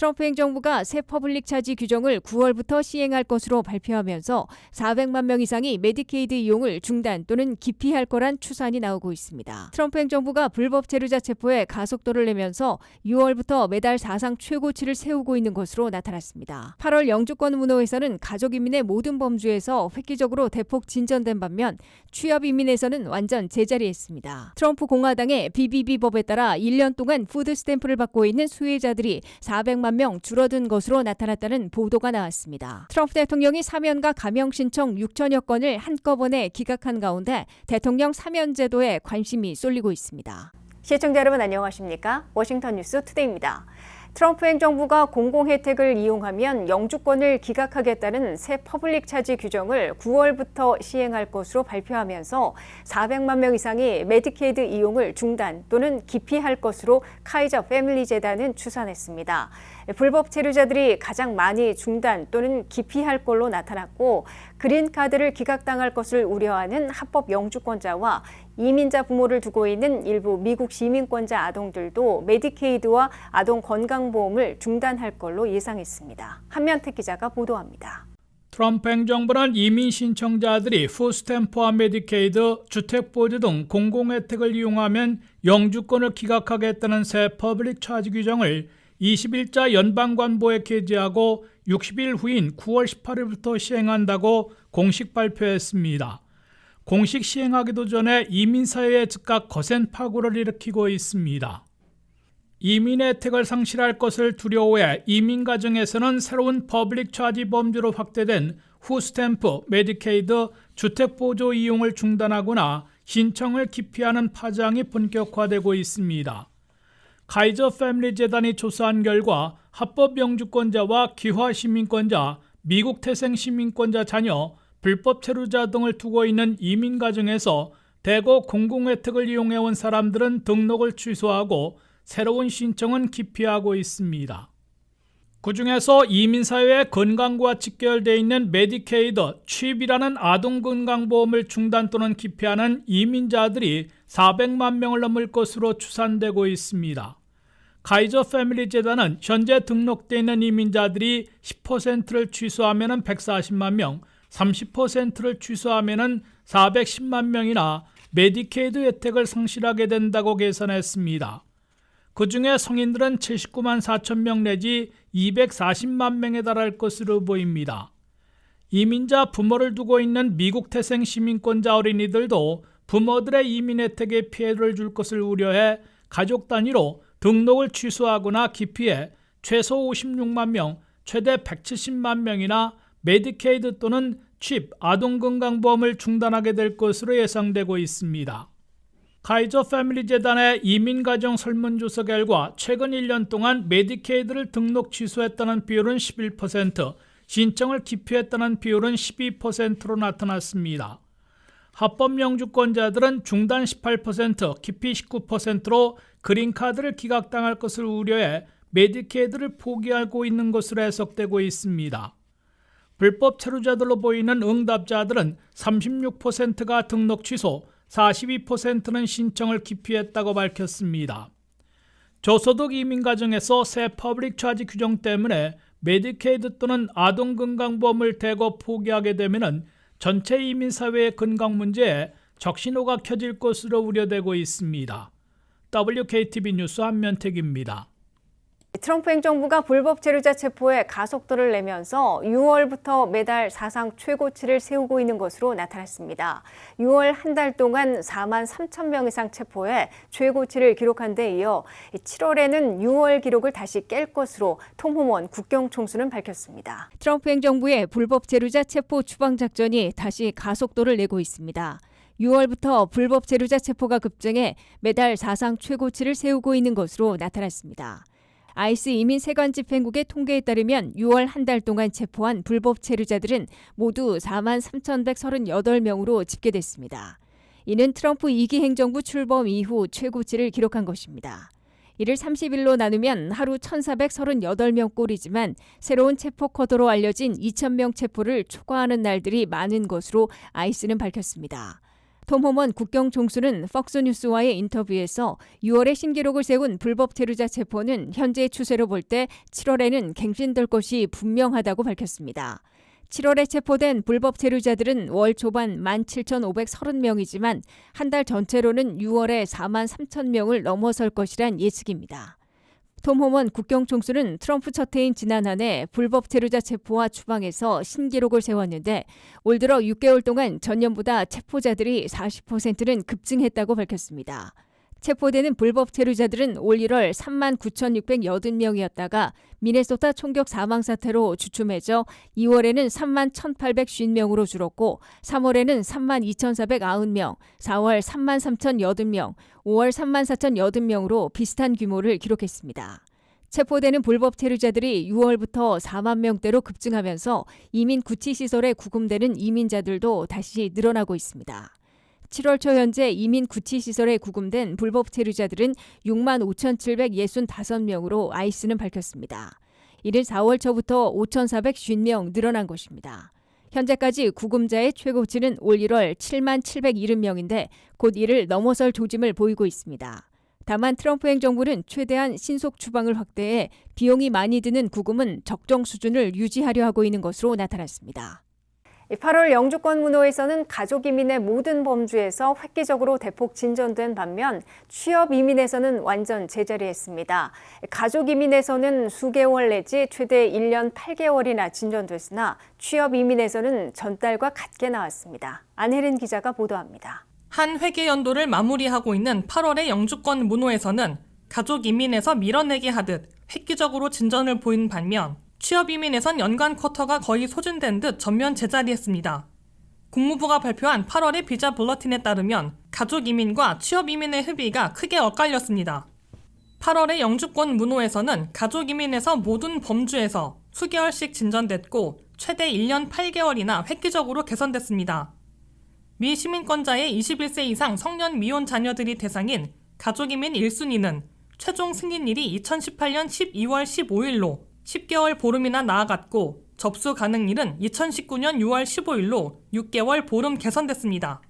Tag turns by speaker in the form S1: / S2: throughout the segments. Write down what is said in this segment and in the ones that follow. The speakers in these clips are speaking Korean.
S1: 트럼프 행정부가 새 퍼블릭 차지 규정을 9월부터 시행할 것으로 발표하면서 400만 명 이상이 메디케이드 이용을 중단 또는 기피할 거란 추산이 나오고 있습니다. 트럼프 행정부가 불법 체류자 체포에 가속도를 내면서 6월부터 매달 사상 최고치를 세우고 있는 것으로 나타났습니다. 8월 영주권 문호에서는 가족 이민의 모든 범주에서 획기적으로 대폭 진전된 반면 취업 이민에서는 완전 제자리했습니다. 트럼프 공화당의 BBB 법에 따라 1년 동안 푸드 스탬프를 받고 있는 수혜자들이 400만 명 줄어든 것으로 나타났다는 보도가 나왔습니다. 트럼프 대통령이 사면과 감형 신청 6천여 건을 한꺼번에 기각한 가운데 대통령 사면 제도에 관심이 쏠리고 있습니다. 시청자 여러분 안녕하십니까? 워싱턴 뉴스 투데이입니다. 트럼프 행정부가 공공혜택을 이용하면 영주권을 기각하겠다는 새 퍼블릭 차지 규정을 9월부터 시행할 것으로 발표하면서 400만 명 이상이 메디케이드 이용을 중단 또는 기피할 것으로 카이저 패밀리 재단은 추산했습니다. 불법 체류자들이 가장 많이 중단 또는 기피할 걸로 나타났고 그린카드를 기각당할 것을 우려하는 합법 영주권자와 이민자 부모를 두고 있는 일부 미국 시민권자 아동들도 메디케이드와 아동 건강보험을 중단할 걸로 예상했습니다. 한면택 기자가 보도합니다.
S2: 트럼프 행정부는 이민 신청자들이 푸스탬프와 메디케이드, 주택보조 등 공공혜택을 이용하면 영주권을 기각하겠다는 새 퍼블릭 차지 규정을 20일자 연방관보에 게재하고 60일 후인 9월 18일부터 시행한다고 공식 발표했습니다. 공식 시행하기도 전에 이민사회에 즉각 거센 파고를 일으키고 있습니다. 이민 혜택을 상실할 것을 두려워해 이민가정에서는 새로운 퍼블릭 차지 범주로 확대된 푸스탬프, 메디케이드, 주택보조 이용을 중단하거나 신청을 기피하는 파장이 본격화되고 있습니다. 카이저 패밀리 재단이 조사한 결과 합법 영주권자와 귀화 시민권자, 미국 태생 시민권자 자녀, 불법 체류자 등을 두고 있는 이민 가정에서 대거 공공혜택을 이용해온 사람들은 등록을 취소하고 새로운 신청은 기피하고 있습니다. 그중에서 이민사회의 건강과 직결되어 있는 메디케이드, 취업이라는 아동건강보험을 중단 또는 기피하는 이민자들이 400만 명을 넘을 것으로 추산되고 있습니다. 카이저 패밀리 재단은 현재 등록되어 있는 이민자들이 10%를 취소하면 140만 명, 30%를 취소하면 410만 명이나 메디케이드 혜택을 상실하게 된다고 계산했습니다. 그중에 성인들은 79만 4천 명 내지 240만 명에 달할 것으로 보입니다. 이민자 부모를 두고 있는 미국 태생 시민권자 어린이들도 부모들의 이민 혜택에 피해를 줄 것을 우려해 가족 단위로 등록을 취소하거나 기피해 최소 56만 명, 최대 170만 명이나 메디케이드 또는 칩, 아동건강보험을 중단하게 될 것으로 예상되고 있습니다. 카이저 패밀리 재단의 이민가정 설문조사 결과 최근 1년 동안 메디케이드를 등록 취소했다는 비율은 11%, 신청을 기피했다는 비율은 12%로 나타났습니다. 합법 영주권자들은 중단 18%, 기피 19%로 그린카드를 기각당할 것을 우려해 메디케이드를 포기하고 있는 것으로 해석되고 있습니다. 불법 체류자들로 보이는 응답자들은 36%가 등록 취소, 42%는 신청을 기피했다고 밝혔습니다. 저소득 이민 가정에서 새 퍼블릭 차지 규정 때문에 메디케이드 또는 아동건강보험을 대거 포기하게 되면 전체 이민사회의 건강 문제에 적신호가 켜질 것으로 우려되고 있습니다. WKTV 뉴스 한면택입니다.
S1: 트럼프 행정부가 불법 체류자 체포에 가속도를 내면서 6월부터 매달 사상 최고치를 세우고 있는 것으로 나타났습니다. 6월 한 달 동안 4만 3천 명 이상 체포해 최고치를 기록한 데 이어 7월에는 6월 기록을 다시 깰 것으로 톰 호먼 국경총수는 밝혔습니다. 트럼프 행정부의 불법 체류자 체포 추방 작전이 다시 가속도를 내고 있습니다. 6월부터 불법 체류자 체포가 급증해 매달 사상 최고치를 세우고 있는 것으로 나타났습니다. 아이스 이민 세관 집행국의 통계에 따르면 6월 한 달 동안 체포한 불법 체류자들은 모두 4만 3,138명으로 집계됐습니다. 이는 트럼프 2기 행정부 출범 이후 최고치를 기록한 것입니다. 이를 30일로 나누면 하루 1,438명 꼴이지만 새로운 체포 쿼터로 알려진 2,000명 체포를 초과하는 날들이 많은 것으로 아이스는 밝혔습니다. 톰 호먼 국경총수는 퍽스뉴스와의 인터뷰에서 6월에 신기록을 세운 불법 체류자 체포는 현재의 추세로 볼 때 7월에는 갱신될 것이 분명하다고 밝혔습니다. 7월에 체포된 불법 체류자들은 월 초반 17,530명이지만 한 달 전체로는 6월에 4만 3천 명을 넘어설 것이란 예측입니다. 톰 호먼 국경총수는 트럼프 첫 해인 지난 한 해 불법 체류자 체포와 추방에서 신기록을 세웠는데 올 들어 6개월 동안 전년보다 체포자들이 40%는 급증했다고 밝혔습니다. 체포되는 불법 체류자들은 올 1월 3만 9,680명이었다가 미네소타 총격 사망 사태로 주춤해져 2월에는 3만 1,850명으로 줄었고 3월에는 3만 2,490명, 4월 3만 3,080명, 5월 3만 4,080명으로 비슷한 규모를 기록했습니다. 체포되는 불법 체류자들이 6월부터 4만 명대로 급증하면서 이민 구치시설에 구금되는 이민자들도 다시 늘어나고 있습니다. 7월 초 현재 이민 구치시설에 구금된 불법 체류자들은 6만 5,765명으로 아이스는 밝혔습니다. 이는 4월 초부터 5,450명 늘어난 것입니다. 현재까지 구금자의 최고치는 올 1월 7만 770명인데 곧 이를 넘어설 조짐을 보이고 있습니다. 다만 트럼프 행정부는 최대한 신속 추방을 확대해 비용이 많이 드는 구금은 적정 수준을 유지하려 하고 있는 것으로 나타났습니다.
S3: 8월 영주권 문호에서는 가족 이민의 모든 범주에서 획기적으로 대폭 진전된 반면 취업 이민에서는 완전 제자리했습니다. 가족 이민에서는 수개월 내지 최대 1년 8개월이나 진전됐으나 취업 이민에서는 전달과 같게 나왔습니다. 안혜린 기자가 보도합니다.
S4: 한 회계 연도를 마무리하고 있는 8월의 영주권 문호에서는 가족 이민에서 밀어내기 하듯 획기적으로 진전을 보인 반면 취업 이민에선 연간 쿼터가 거의 소진된 듯 전면 제자리했습니다. 국무부가 발표한 8월의 비자 블러틴에 따르면 가족 이민과 취업 이민의 흡의가 크게 엇갈렸습니다. 8월의 영주권 문호에서는 가족 이민에서 모든 범주에서 수개월씩 진전됐고 최대 1년 8개월이나 획기적으로 개선됐습니다. 미 시민권자의 21세 이상 성년 미혼 자녀들이 대상인 가족 이민 1순위는 최종 승인일이 2018년 12월 15일로 10개월 보름이나 나아갔고 접수 가능일은 2019년 6월 15일로 6개월 보름 개선됐습니다.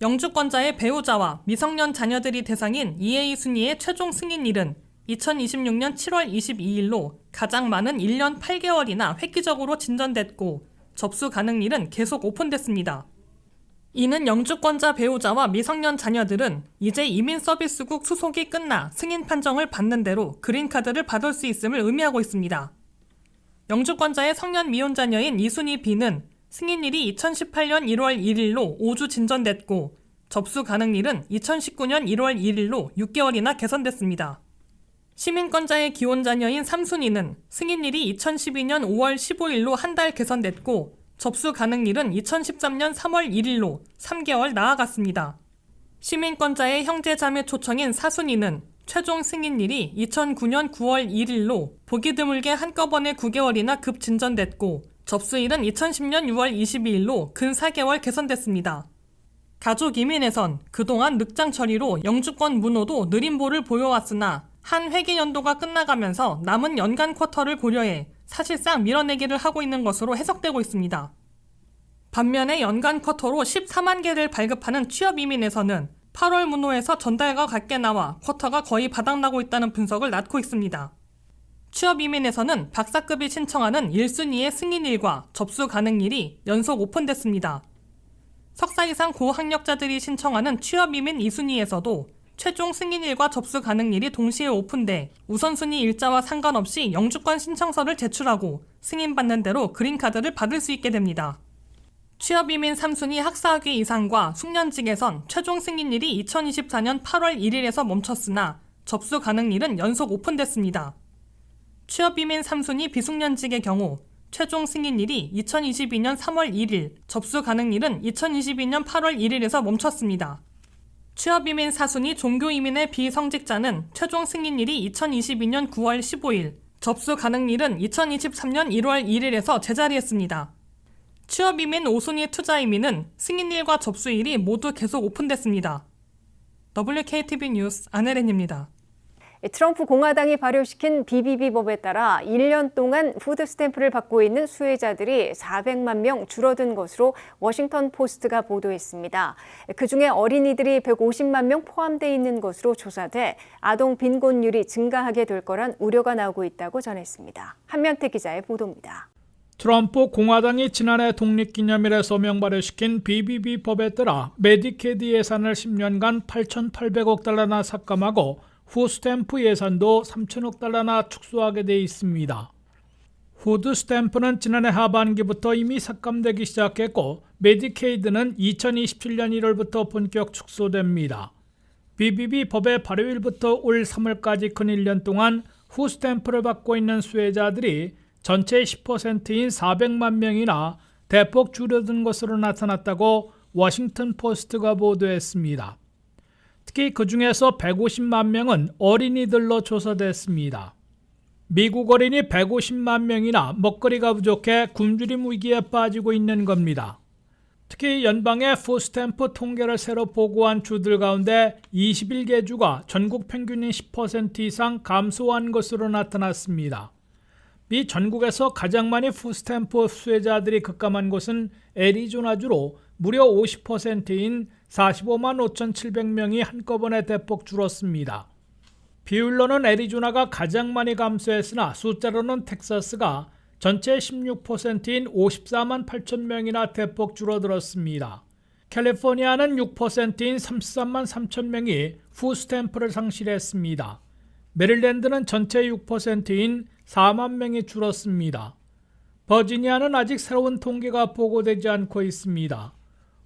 S4: 영주권자의 배우자와 미성년 자녀들이 대상인 2A 순위의 최종 승인일은 2026년 7월 22일로 가장 많은 1년 8개월이나 획기적으로 진전됐고 접수 가능일은 계속 오픈됐습니다. 이는 영주권자 배우자와 미성년 자녀들은 이제 이민서비스국 수속이 끝나 승인 판정을 받는 대로 그린카드를 받을 수 있음을 의미하고 있습니다. 영주권자의 성년 미혼 자녀인 2순위 B는 승인일이 2018년 1월 1일로 5주 진전됐고 접수 가능일은 2019년 1월 1일로 6개월이나 개선됐습니다. 시민권자의 기혼 자녀인 3순위는 승인일이 2012년 5월 15일로 한 달 개선됐고 접수 가능일은 2013년 3월 1일로 3개월 나아갔습니다. 시민권자의 형제 자매 초청인 4순위는 최종 승인일이 2009년 9월 1일로 보기 드물게 한꺼번에 9개월이나 급진전됐고 접수일은 2010년 6월 22일로 근 4개월 개선됐습니다. 가족 이민에선 그동안 늑장 처리로 영주권 문호도 느린 볼을 보여왔으나 한 회계 연도가 끝나가면서 남은 연간 쿼터를 고려해 사실상 밀어내기를 하고 있는 것으로 해석되고 있습니다. 반면에 연간 쿼터로 14만 개를 발급하는 취업 이민에서는 8월 문호에서 전달과 같게 나와 쿼터가 거의 바닥나고 있다는 분석을 낳고 있습니다. 취업 이민에서는 박사급이 신청하는 1순위의 승인일과 접수 가능일이 연속 오픈됐습니다. 석사 이상 고학력자들이 신청하는 취업 이민 2순위에서도 최종 승인일과 접수 가능일이 동시에 오픈돼 우선순위 일자와 상관없이 영주권 신청서를 제출하고 승인받는 대로 그린카드를 받을 수 있게 됩니다. 취업이민 3순위 학사학위 이상과 숙련직에선 최종 승인일이 2024년 8월 1일에서 멈췄으나 접수 가능일은 연속 오픈됐습니다. 취업이민 3순위 비숙련직의 경우 최종 승인일이 2022년 3월 1일, 접수 가능일은 2022년 8월 1일에서 멈췄습니다. 취업이민 4순위 종교이민의 비성직자는 최종 승인일이 2022년 9월 15일, 접수 가능일은 2023년 1월 1일에서 제자리했습니다. 취업이민 5순위 투자이민은 승인일과 접수일이 모두 계속 오픈됐습니다. WKTV 뉴스 안혜린입니다.
S3: 트럼프 공화당이 발효시킨 BBB법에 따라 1년 동안 푸드 스탬프를 받고 있는 수혜자들이 400만 명 줄어든 것으로 워싱턴 포스트가 보도했습니다. 그중에 어린이들이 150만 명 포함돼 있는 것으로 조사돼 아동 빈곤율이 증가하게 될 거란 우려가 나오고 있다고 전했습니다. 한면태 기자의 보도입니다.
S2: 트럼프 공화당이 지난해 독립기념일에 서명 발효시킨 BBB법에 따라 메디케이드 예산을 10년간 8,800억 달러나 삭감하고 푸스탬프 예산도 3천억 달러나 축소하게 돼 있습니다. 푸드 스탬프는 지난해 하반기부터 이미 삭감되기 시작했고 메디케이드는 2027년 1월부터 본격 축소됩니다. BBB 법의 발효일부터 올 3월까지 근 1년 동안 푸스탬프를 받고 있는 수혜자들이 전체의 10%인 400만 명이나 대폭 줄어든 것으로 나타났다고 워싱턴 포스트가 보도했습니다. 특히 그중에서 150만 명은 어린이들로 조사됐습니다. 미국 어린이 150만 명이나 먹거리가 부족해 굶주림 위기에 빠지고 있는 겁니다. 특히 연방의 푸스탬프 통계를 새로 보고한 주들 가운데 21개 주가 전국 평균인 10% 이상 감소한 것으로 나타났습니다. 미 전국에서 가장 많이 푸스탬프 수혜자들이 급감한 곳은 애리조나주로 무려 50%인 45만 5,700명이 한꺼번에 대폭 줄었습니다. 비율로는 애리조나가 가장 많이 감소했으나 숫자로는 텍사스가 전체 16%인 54만 8천 명이나 대폭 줄어들었습니다. 캘리포니아는 6%인 33만 3천 명이 푸스탬프를 상실했습니다. 메릴랜드는 전체 6%인 4만 명이 줄었습니다. 버지니아는 아직 새로운 통계가 보고되지 않고 있습니다.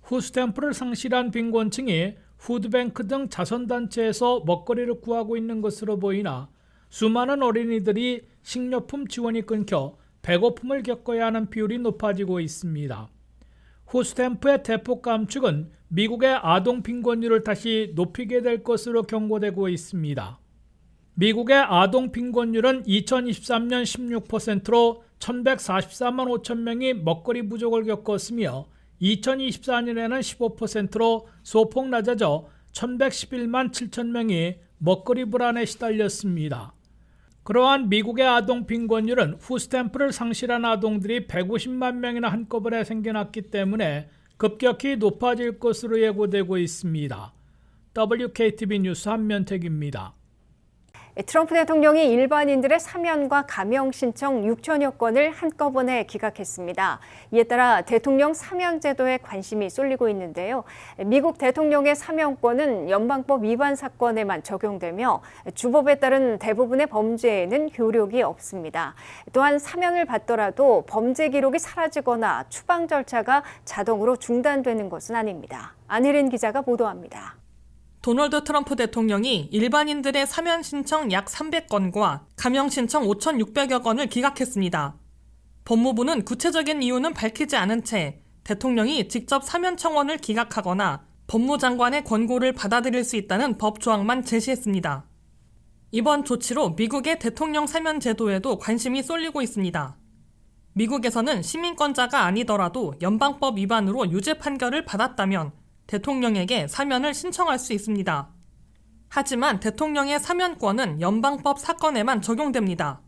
S2: 푸스탬프를 상실한 빈곤층이 푸드뱅크 등 자선단체에서 먹거리를 구하고 있는 것으로 보이나 수많은 어린이들이 식료품 지원이 끊겨 배고픔을 겪어야 하는 비율이 높아지고 있습니다. 푸스탬프의 대폭 감축은 미국의 아동 빈곤율을 다시 높이게 될 것으로 경고되고 있습니다. 미국의 아동 빈곤율은 2023년 16%로 1,144만 5천 명이 먹거리 부족을 겪었으며 2024년에는 15%로 소폭 낮아져 1,111만 7천 명이 먹거리 불안에 시달렸습니다. 그러한 미국의 아동 빈곤율은 푸스탬프를 상실한 아동들이 150만 명이나 한꺼번에 생겨났기 때문에 급격히 높아질 것으로 예고되고 있습니다. WKTV 뉴스 한면택입니다.
S3: 트럼프 대통령이 일반인들의 사면과 감형 신청 6천여 건을 한꺼번에 기각했습니다. 이에 따라 대통령 사면 제도에 관심이 쏠리고 있는데요. 미국 대통령의 사면권은 연방법 위반 사건에만 적용되며 주법에 따른 대부분의 범죄에는 효력이 없습니다. 또한 사면을 받더라도 범죄 기록이 사라지거나 추방 절차가 자동으로 중단되는 것은 아닙니다. 안혜린 기자가 보도합니다.
S4: 도널드 트럼프 대통령이 일반인들의 사면 신청 약 300건과 감형 신청 5,600여 건을 기각했습니다. 법무부는 구체적인 이유는 밝히지 않은 채 대통령이 직접 사면 청원을 기각하거나 법무장관의 권고를 받아들일 수 있다는 법 조항만 제시했습니다. 이번 조치로 미국의 대통령 사면 제도에도 관심이 쏠리고 있습니다. 미국에서는 시민권자가 아니더라도 연방법 위반으로 유죄 판결을 받았다면 대통령에게 사면을 신청할 수 있습니다. 하지만 대통령의 사면권은 연방법 사건에만 적용됩니다.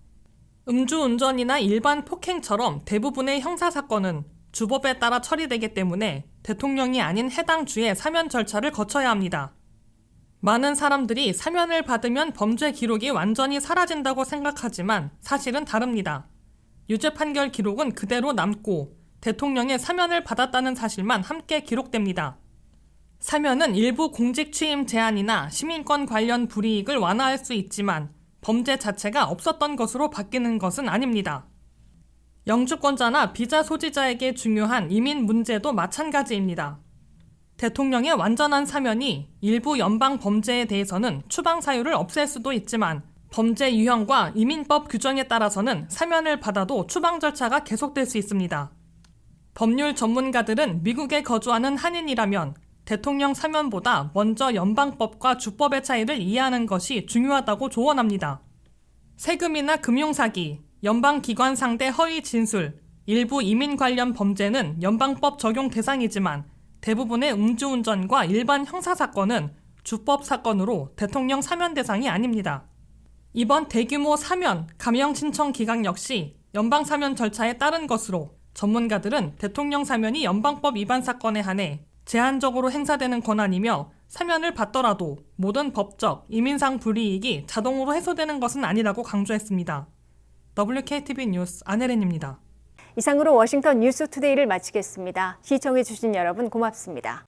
S4: 음주운전이나 일반 폭행처럼 대부분의 형사사건은 주법에 따라 처리되기 때문에 대통령이 아닌 해당 주의 사면 절차를 거쳐야 합니다. 많은 사람들이 사면을 받으면 범죄 기록이 완전히 사라진다고 생각하지만 사실은 다릅니다. 유죄 판결 기록은 그대로 남고 대통령의 사면을 받았다는 사실만 함께 기록됩니다. 사면은 일부 공직 취임 제한이나 시민권 관련 불이익을 완화할 수 있지만 범죄 자체가 없었던 것으로 바뀌는 것은 아닙니다. 영주권자나 비자 소지자에게 중요한 이민 문제도 마찬가지입니다. 대통령의 완전한 사면이 일부 연방 범죄에 대해서는 추방 사유를 없앨 수도 있지만 범죄 유형과 이민법 규정에 따라서는 사면을 받아도 추방 절차가 계속될 수 있습니다. 법률 전문가들은 미국에 거주하는 한인이라면 대통령 사면보다 먼저 연방법과 주법의 차이를 이해하는 것이 중요하다고 조언합니다. 세금이나 금융사기, 연방기관 상대 허위 진술, 일부 이민 관련 범죄는 연방법 적용 대상이지만 대부분의 음주운전과 일반 형사사건은 주법 사건으로 대통령 사면 대상이 아닙니다. 이번 대규모 사면, 감형 신청 기각 역시 연방 사면 절차에 따른 것으로 전문가들은 대통령 사면이 연방법 위반 사건에 한해 제한적으로 행사되는 권한이며 사면을 받더라도 모든 법적, 이민상 불이익이 자동으로 해소되는 것은 아니라고 강조했습니다. WKTV 뉴스 안혜린입니다.
S3: 이상으로 워싱턴 뉴스투데이를 마치겠습니다. 시청해주신 여러분 고맙습니다.